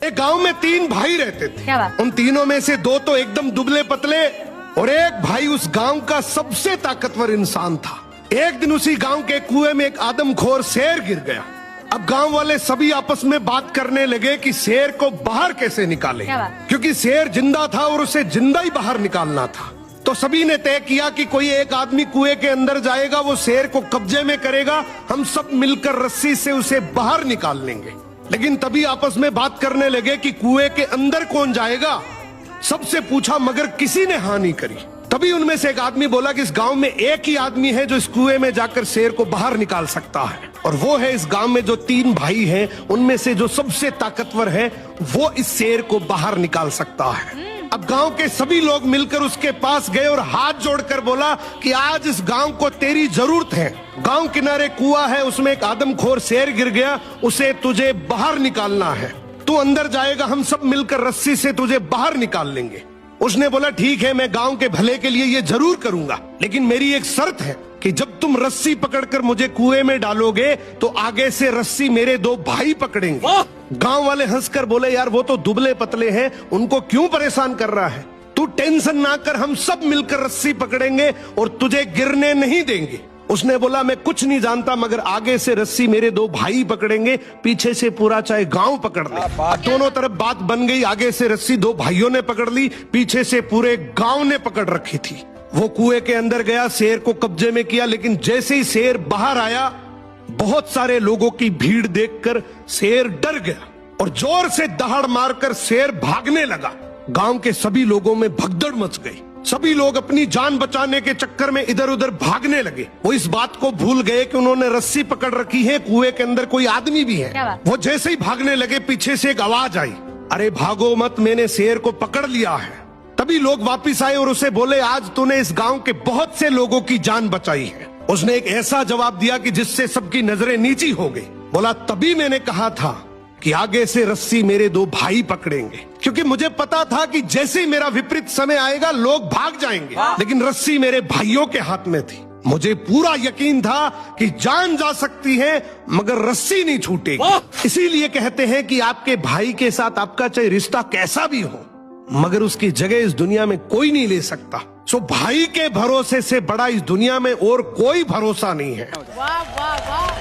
एक गांव में 3 भाई रहते थे। क्या बात? उन तीनों में से 2 तो एकदम दुबले पतले और एक भाई उस गांव का सबसे ताकतवर इंसान था। एक दिन उसी गांव के कुएं में एक आदमखोर शेर गिर गया। अब गांव वाले सभी आपस में बात करने लगे कि शेर को बाहर कैसे निकालें, क्योंकि शेर जिंदा था और उसे जिंदा ही बाहर निकालना था। तो सभी ने तय किया कि कोई एक आदमी कुएं के अंदर जाएगा, वो शेर को कब्जे में करेगा, हम सब मिलकर रस्सी से उसे बाहर निकाल लेंगे। लेकिन तभी आपस में बात करने लगे कि कुएं के अंदर कौन जाएगा। सबसे पूछा मगर किसी ने हाँ नहीं करी। तभी उनमें से एक आदमी बोला कि इस गांव में एक ही आदमी है जो इस कुएं में जाकर शेर को बाहर निकाल सकता है, और वो है इस गांव में जो 3 भाई हैं उनमें से जो सबसे ताकतवर है, वो इस शेर को बाहर निकाल सकता है। अब गांव के सभी लोग मिलकर उसके पास गए और हाथ जोड़कर बोला कि आज इस गांव को तेरी जरूरत है। गांव किनारे कुआं है, उसमें एक आदमखोर शेर गिर गया, उसे तुझे बाहर निकालना है। तू अंदर जाएगा, हम सब मिलकर रस्सी से तुझे बाहर निकाल लेंगे। उसने बोला ठीक है, मैं गांव के भले के लिए ये जरूर करूंगा, लेकिन मेरी एक शर्त है कि जब तुम रस्सी पकड़कर मुझे कुएं में डालोगे तो आगे से रस्सी मेरे 2 भाई पकड़ेंगे। गांव वाले हंसकर बोले यार वो तो दुबले पतले हैं, उनको क्यों परेशान कर रहा है, तू टेंशन ना कर, हम सब मिलकर रस्सी पकड़ेंगे और तुझे गिरने नहीं देंगे। उसने बोला मैं कुछ नहीं जानता, मगर आगे से रस्सी मेरे 2 भाई पकड़ेंगे, पीछे से पूरा चाहे गांव पकड़ ले। दोनों तरफ बात बन गई, आगे से रस्सी 2 भाइयों ने पकड़ ली, पीछे से पूरे गांव ने पकड़ रखी थी। वो कुएं के अंदर गया, शेर को कब्जे में किया, लेकिन जैसे ही शेर बाहर आया, बहुत सारे लोगों की भीड़ देखकर शेर डर गया और जोर से दहाड़ मारकर शेर भागने लगा। गांव के सभी लोगों में भगदड़ मच गई। सभी लोग अपनी जान बचाने के चक्कर में इधर उधर भागने लगे। वो इस बात को भूल गए कि उन्होंने रस्सी पकड़ रखी है, कुएं के अंदर कोई आदमी भी है। वो जैसे ही भागने लगे, पीछे से एक आवाज आई, अरे भागो मत, मैंने शेर को पकड़ लिया है। तभी लोग वापिस आए और उसे बोले आज तूने इस गांव के बहुत से लोगों की जान बचाई है। उसने एक ऐसा जवाब दिया कि जिससे सबकी नजरें नीची हो गई। बोला तभी मैंने कहा था कि आगे से रस्सी मेरे 2 भाई पकड़ेंगे, क्योंकि मुझे पता था कि जैसे ही मेरा विपरीत समय आएगा लोग भाग जाएंगे, लेकिन रस्सी मेरे भाइयों के हाथ में थी। मुझे पूरा यकीन था कि जान जा सकती है मगर रस्सी नहीं छूटेगी। इसीलिए कहते हैं कि आपके भाई के साथ आपका चाहे रिश्ता कैसा भी हो, मगर उसकी जगह इस दुनिया में कोई नहीं ले सकता। सो भाई के भरोसे से बड़ा इस दुनिया में और कोई भरोसा नहीं है। वाह वाह वाह।